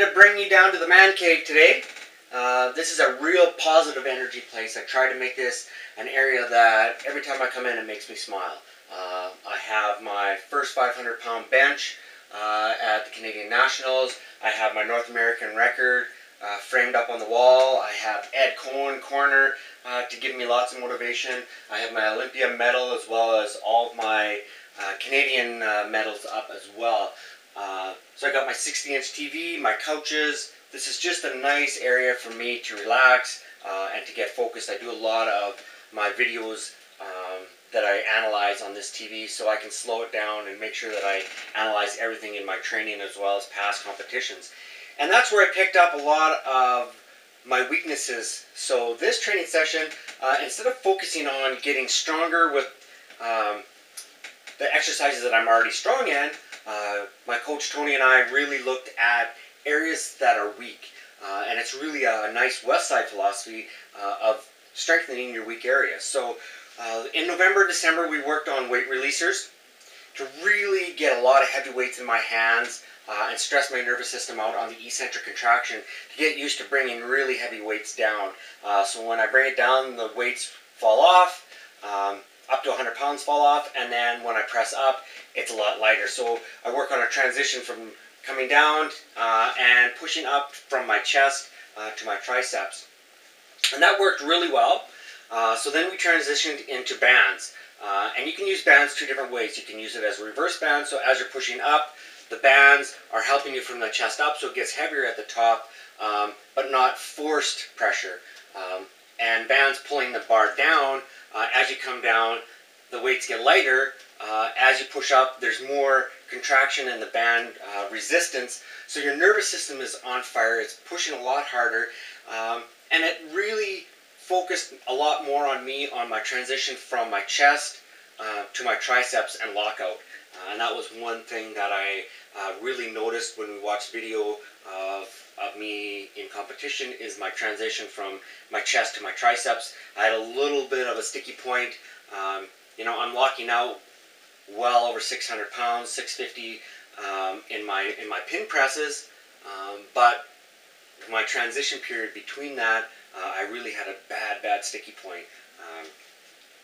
to bring you down to the man cave today. This is a real positive energy place. I try to make this an area that every time I come in it makes me smile. I have my first 500-pound bench at the Canadian Nationals. I have my North American record framed up on the wall. I have Ed Cohen corner to give me lots of motivation. I have my Olympia medal as well as all of my Canadian medals up as well. So I got my 60-inch TV, my couches. This is just a nice area for me to relax and to get focused. I do a lot of my videos that I analyze on this TV, so I can slow it down and make sure that I analyze everything in my training as well as past competitions. And that's where I picked up a lot of my weaknesses. So this training session, instead of focusing on getting stronger with the exercises that I'm already strong in, my coach Tony and I really looked at areas that are weak. And it's really a nice West Side philosophy of strengthening your weak areas. So in November, December, we worked on weight releasers to really get a lot of heavy weights in my hands and stress my nervous system out on the eccentric contraction to get used to bringing really heavy weights down. So when I bring it down, the weights fall off, up to 100 pounds fall off, and then when I press up, it's a lot lighter. So I work on a transition from coming down and pushing up from my chest to my triceps. And that worked really well. So then we transitioned into bands. And you can use bands two different ways. You can use it as a reverse band, so as you're pushing up, the bands are helping you from the chest up, so it gets heavier at the top, but not forced pressure. And bands pulling the bar down, as you come down, the weights get lighter. As you push up, there's more contraction in the band resistance, so your nervous system is on fire. It's pushing a lot harder, and it really focused a lot more on me on my transition from my chest to my triceps and lockout. And that was one thing that I really noticed when we watched video of me in competition, is my transition from my chest to my triceps. I had a little bit of a sticky point. You know, I'm locking out well over 600 pounds, 650 in my pin presses, but my transition period between that, I really had a bad sticky point.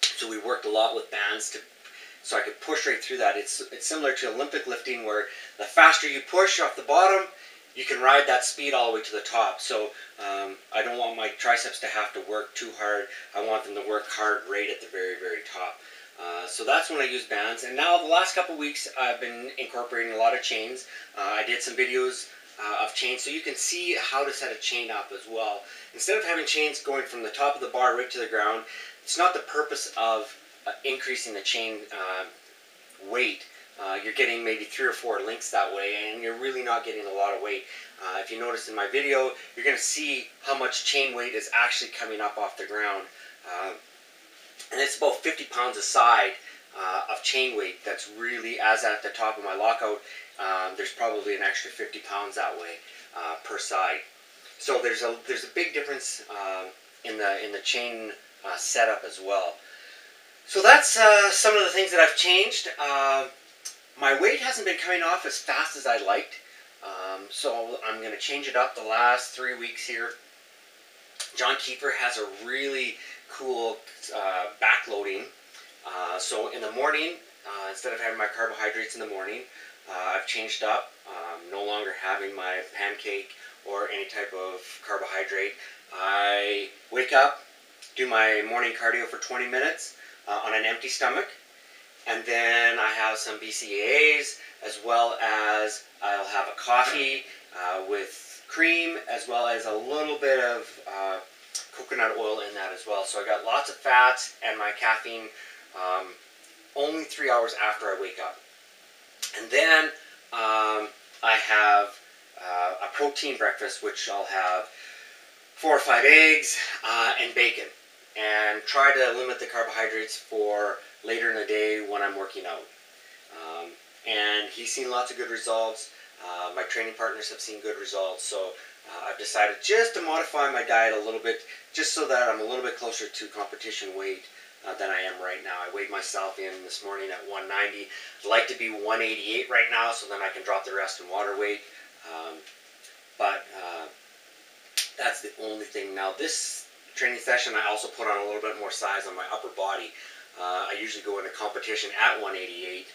So we worked a lot with bands so I could push right through that. It's similar to Olympic lifting, where the faster you push off the bottom, you can ride that speed all the way to the top. So I don't want my triceps to have to work too hard. I want them to work hard right at the very top. So that's when I use bands. And now the last couple weeks I've been incorporating a lot of chains. I did some videos of chains, so you can see how to set a chain up as well. Instead of having chains going from the top of the bar right to the ground, it's not the purpose of increasing the chain weight. You're getting maybe 3 or 4 links that way, and you're really not getting a lot of weight. If you notice in my video, you're going to see how much chain weight is actually coming up off the ground. And it's about 50 pounds a side of chain weight. That's really, as at the top of my lockout, there's probably an extra 50 pounds that way per side. So there's a big difference in the chain setup as well. So that's some of the things that I've changed. My weight hasn't been coming off as fast as I liked, so I'm going to change it up the last 3 weeks here. John Kiefer has a really cool backloading. So in the morning, instead of having my carbohydrates in the morning, I've changed up. No longer having my pancake or any type of carbohydrate. I wake up, do my morning cardio for 20 minutes on an empty stomach, and then I have some BCAAs, as well as I'll have a coffee with cream, as well as a little bit of coconut oil in that as well. So I got lots of fats and my caffeine only 3 hours after I wake up. And then I have a protein breakfast, which I'll have 4 or 5 eggs and bacon, and try to limit the carbohydrates for later in the day when I'm working out. And he's seen lots of good results. My training partners have seen good results, so I've decided just to modify my diet a little bit, just so that I'm a little bit closer to competition weight than I am right now. I weighed myself in this morning at 190. I'd like to be 188 right now, so then I can drop the rest in water weight. but that's the only thing. Now this training session, I also put on a little bit more size on my upper body. I usually go into competition at 188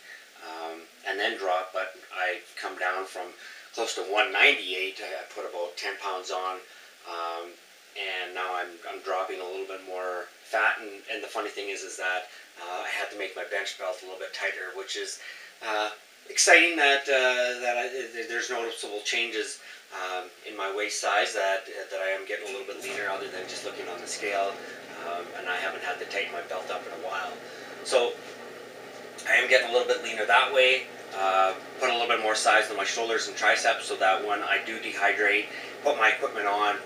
and then drop, but I come down from close to 198. I put about 10 pounds on, and now I'm dropping a little bit more fat. And the funny thing is that I had to make my bench belt a little bit tighter, which is exciting. That there's noticeable changes in my waist size. That I am getting a little bit leaner, other than just looking on the scale. And I haven't had to tighten my belt up in a while. So I am getting a little bit leaner that way. Put a little bit more size on my shoulders and triceps, so that when I do dehydrate, put my equipment on,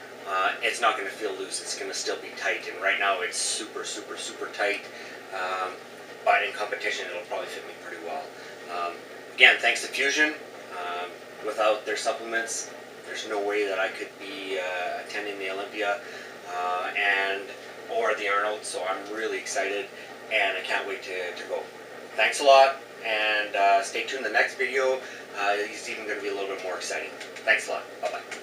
it's not going to feel loose. It's going to still be tight. And right now it's super, super, super tight. But in competition, it'll probably fit me pretty well. Again, thanks to Fusion. Without their supplements, there's no way that I could be attending the Olympia or the Arnold. So I'm really excited, and I can't wait to go. Thanks a lot, and stay tuned. The next video is even going to be a little bit more exciting. Thanks a lot. Bye-bye.